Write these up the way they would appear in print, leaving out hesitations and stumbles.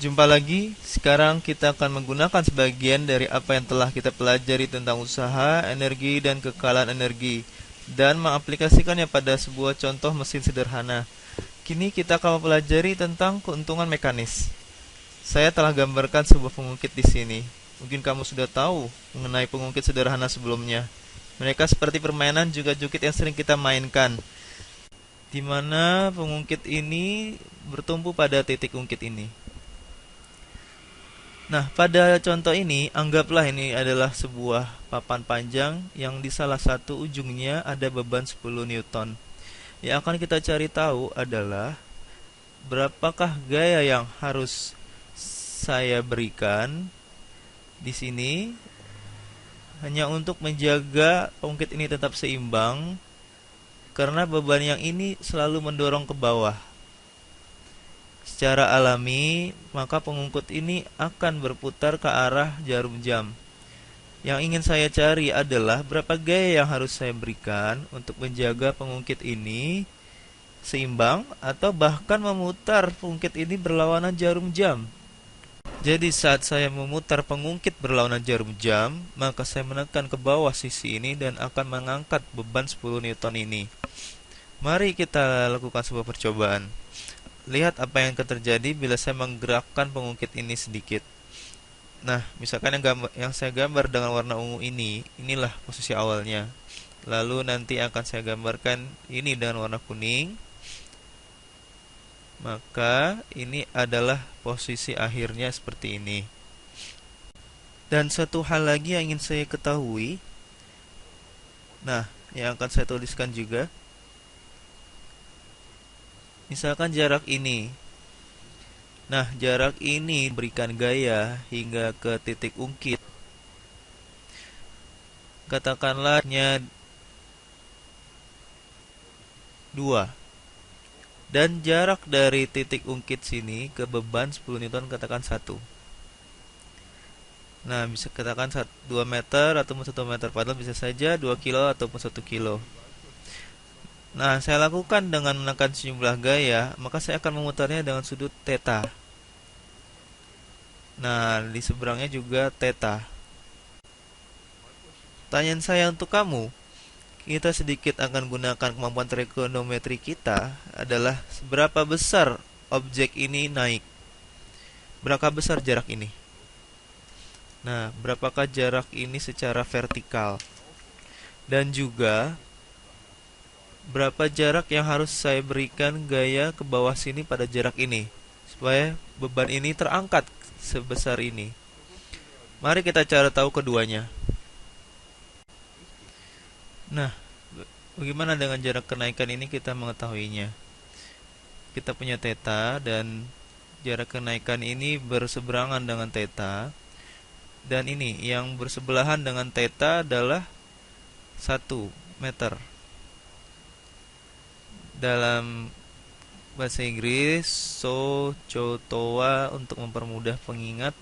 Jumpa lagi. Sekarang kita akan menggunakan sebagian dari apa yang telah kita pelajari tentang usaha, energi, dan kekalahan energi dan mengaplikasikannya pada sebuah contoh mesin sederhana. Kini kita akan mempelajari tentang keuntungan mekanis. Saya telah gambarkan sebuah pengungkit di sini. Mungkin kamu sudah tahu mengenai pengungkit sederhana sebelumnya. Mereka seperti permainan juga jukit yang sering kita mainkan, di mana pengungkit ini bertumpu pada titik ungkit ini. Nah, pada contoh ini, anggaplah ini adalah sebuah papan panjang yang di salah satu ujungnya ada beban 10 Newton. Yang akan kita cari tahu adalah berapakah gaya yang harus saya berikan di sini hanya untuk menjaga pengungkit ini tetap seimbang, karena beban yang ini selalu mendorong ke bawah. Secara alami, maka pengungkit ini akan berputar ke arah jarum jam. Yang ingin saya cari adalah berapa gaya yang harus saya berikan untuk menjaga pengungkit ini seimbang atau bahkan memutar pengungkit ini berlawanan jarum jam. Jadi saat saya memutar pengungkit berlawanan jarum jam, maka saya menekan ke bawah sisi ini dan akan mengangkat beban 10 Newton ini. Mari kita lakukan sebuah percobaan. Lihat apa yang akan terjadi bila saya menggerakkan pengungkit ini sedikit. Nah, misalkan yang saya gambar dengan warna ungu ini, inilah posisi awalnya. Lalu nanti akan saya gambarkan ini dengan warna kuning. Maka ini adalah posisi akhirnya seperti ini. Dan satu hal lagi yang ingin saya ketahui, nah, yang akan saya tuliskan juga, misalkan jarak ini. Nah, jarak ini berikan gaya hingga ke titik ungkit. Katakanlah hanya 2. Dan jarak dari titik ungkit sini ke beban 10 Newton katakan 1. Nah, bisa katakan 2 meter ataupun 1 meter, padahal bisa saja 2 kilo ataupun 1 kilo. Nah, saya lakukan dengan menekan sejumlah gaya, maka saya akan memutarnya dengan sudut theta. Nah, di seberangnya juga theta. Pertanyaan saya untuk kamu, kita sedikit akan gunakan kemampuan trigonometri kita adalah seberapa besar objek ini naik. Berapa besar jarak ini? Nah, berapakah jarak ini secara vertikal? Dan juga berapa jarak yang harus saya berikan gaya ke bawah sini pada jarak ini supaya beban ini terangkat sebesar ini. Mari kita cari tahu keduanya. Nah, bagaimana dengan jarak kenaikan ini kita mengetahuinya? Kita punya theta dan jarak kenaikan ini berseberangan dengan theta. Dan ini yang bersebelahan dengan theta adalah 1 meter. Dalam bahasa Inggris, toa untuk mempermudah pengingat,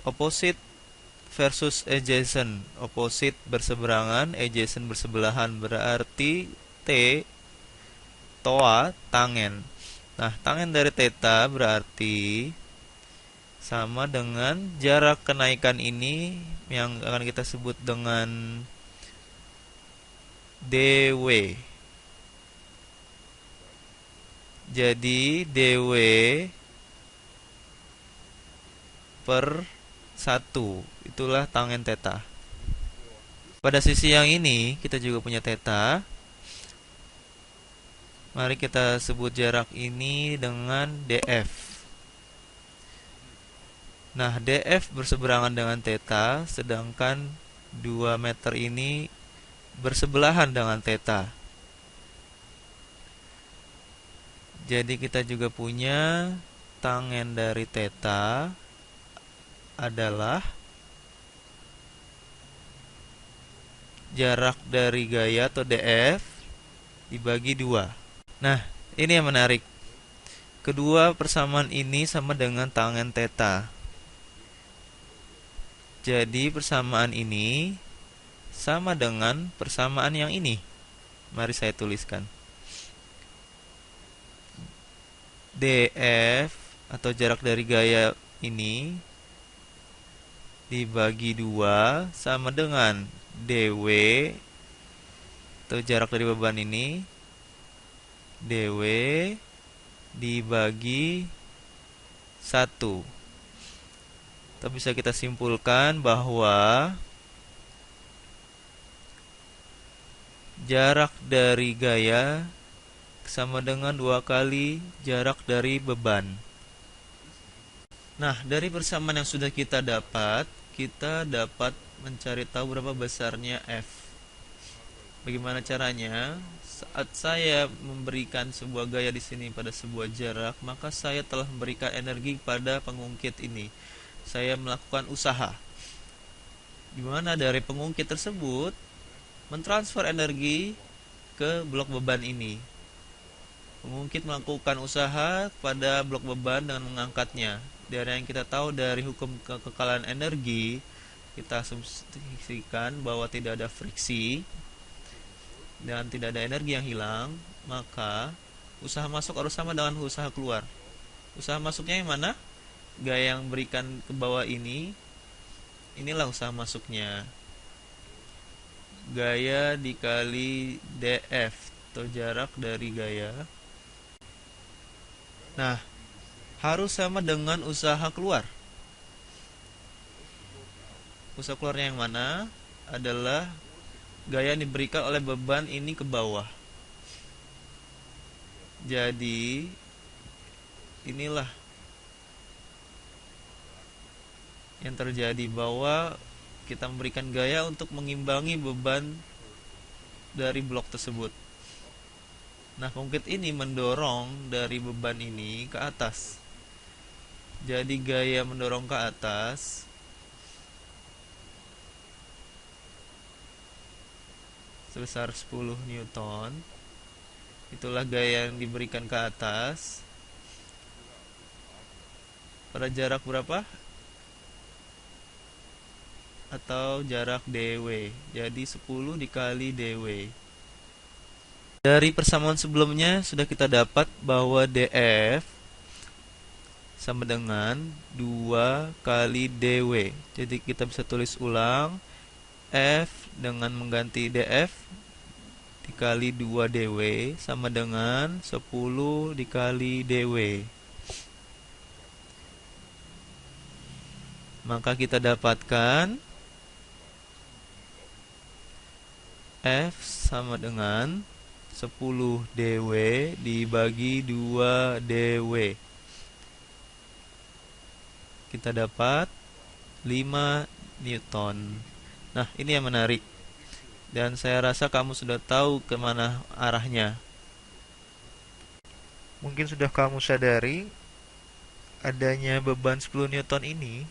opposite versus adjacent. Opposite berseberangan, adjacent bersebelahan, berarti T, toa, tangen. Nah, tangen dari theta berarti sama dengan jarak kenaikan ini yang akan kita sebut dengan dw. Jadi dw per 1, itulah tangen theta. Pada sisi yang ini kita juga punya theta. Mari kita sebut jarak ini dengan df. Nah, df berseberangan dengan theta, sedangkan 2 meter ini bersebelahan dengan theta. Jadi kita juga punya tangen dari theta adalah jarak dari gaya atau df dibagi 2. Nah, ini yang menarik. Kedua persamaan ini sama dengan tangen theta. Jadi persamaan ini sama dengan persamaan yang ini. Mari saya tuliskan. df atau jarak dari gaya ini dibagi 2 sama dengan dw atau jarak dari beban ini dw dibagi 1. Atau bisa kita simpulkan bahwa jarak dari gaya sama dengan 2 kali jarak dari beban. Nah, dari persamaan yang sudah kita dapat mencari tahu berapa besarnya F. Bagaimana caranya? Saat saya memberikan sebuah gaya di sini pada sebuah jarak, maka saya telah memberikan energi pada pengungkit ini. Saya melakukan usaha, di mana dari pengungkit tersebut mentransfer energi ke blok beban ini. Pengungkit melakukan usaha pada blok beban dengan mengangkatnya. Dari yang kita tahu dari hukum kekekalan energi, kita asumsikan bahwa tidak ada friksi dan tidak ada energi yang hilang, maka usaha masuk harus sama dengan usaha keluar. Usaha masuknya yang mana? Gaya yang berikan ke bawah ini, inilah usaha masuknya. Gaya dikali df atau jarak dari gaya. Nah, harus sama dengan usaha keluar. Usaha keluarnya yang mana? Adalah gaya yang diberikan oleh beban ini ke bawah. Jadi inilah yang terjadi, bahwa kita memberikan gaya untuk mengimbangi beban dari blok tersebut. Nah, pengungkit ini mendorong dari beban ini ke atas. Jadi gaya mendorong ke atas sebesar 10 Newton. Itulah gaya yang diberikan ke atas pada jarak berapa? Atau jarak dw. Jadi 10 dikali dw. Dari persamaan sebelumnya sudah kita dapat bahwa df sama dengan 2 kali dw. Jadi kita bisa tulis ulang, F dengan mengganti df dikali 2 dw sama dengan 10 dikali dw. Maka kita dapatkan F sama dengan 10 dw dibagi 2 dw. Kita dapat 5 Newton. Nah, ini yang menarik. Dan saya rasa kamu sudah tahu kemana arahnya. Mungkin sudah kamu sadari adanya beban 10 Newton ini.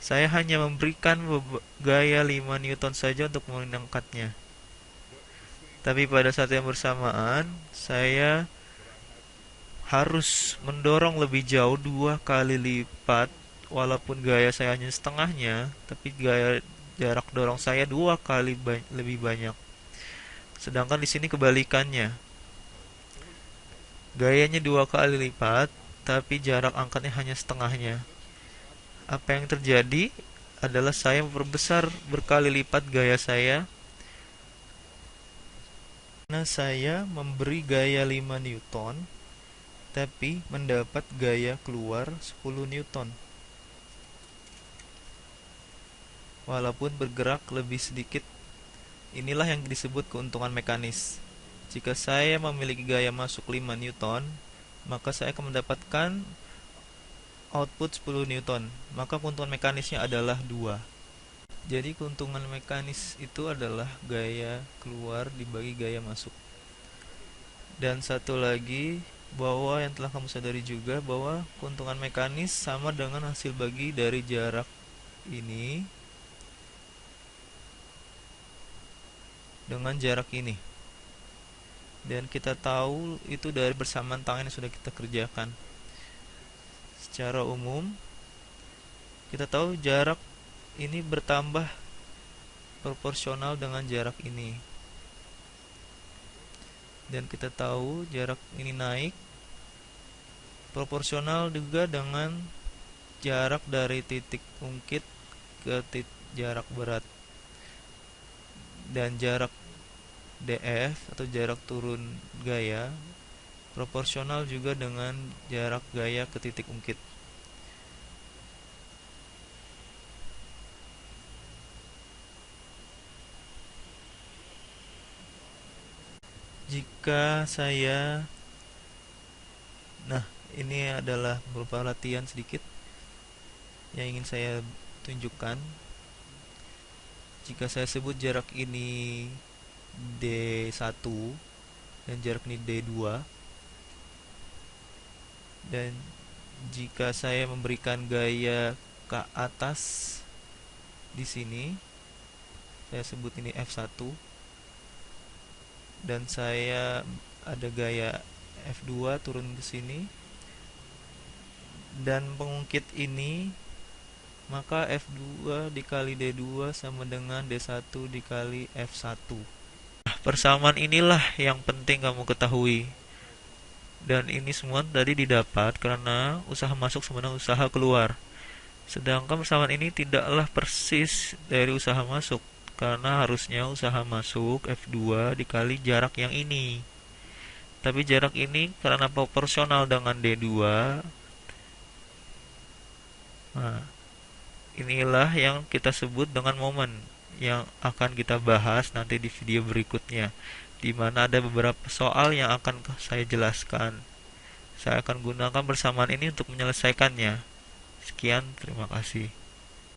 Saya hanya memberikan gaya 5 Newton saja untuk mengangkatnya. Tapi pada saat yang bersamaan, saya harus mendorong lebih jauh 2 kali lipat. Walaupun gaya saya hanya setengahnya, tapi gaya jarak dorong saya 2 kali lebih banyak. Sedangkan di sini kebalikannya. Gayanya 2 kali lipat, tapi jarak angkatnya hanya setengahnya. Apa yang terjadi adalah saya memperbesar berkali lipat gaya saya. Karena saya memberi gaya 5 Newton, tapi mendapat gaya keluar 10 Newton. Walaupun bergerak lebih sedikit. Inilah yang disebut keuntungan mekanis. Jika saya memiliki gaya masuk 5 Newton, maka saya akan mendapatkan output 10 Newton. Maka keuntungan mekanisnya adalah 2. Jadi keuntungan mekanis itu adalah gaya keluar dibagi gaya masuk. Dan satu lagi, bahwa yang telah kamu sadari juga bahwa keuntungan mekanis sama dengan hasil bagi dari jarak ini dengan jarak ini. Dan kita tahu itu dari persamaan tangan yang sudah kita kerjakan. Secara umum, kita tahu jarak ini bertambah proporsional dengan jarak ini. Dan kita tahu jarak ini naik Proporsional juga dengan jarak dari titik ungkit ke jarak berat, dan jarak DF atau jarak turun gaya proporsional juga dengan jarak gaya ke titik ungkit. Jika saya Nah, ini adalah beberapa latihan sedikit yang ingin saya tunjukkan. Jika saya sebut jarak ini D1 dan jarak ini D2, dan jika saya memberikan gaya ke atas di sini, saya sebut ini F1, dan saya ada gaya F2 turun ke sini, dan pengungkit ini, maka F2 dikali D2 sama dengan D1 dikali F1. Persamaan inilah yang penting kamu ketahui. Dan ini semua tadi didapat karena usaha masuk sama dengan usaha keluar. Sedangkan persamaan ini tidaklah persis dari usaha masuk, karena harusnya usaha masuk F2 dikali jarak yang ini. Tapi jarak ini karena proporsional dengan D2. Nah, inilah yang kita sebut dengan momen, yang akan kita bahas nanti di video berikutnya, di mana ada beberapa soal yang akan saya jelaskan. Saya akan gunakan persamaan ini untuk menyelesaikannya. Sekian, terima kasih.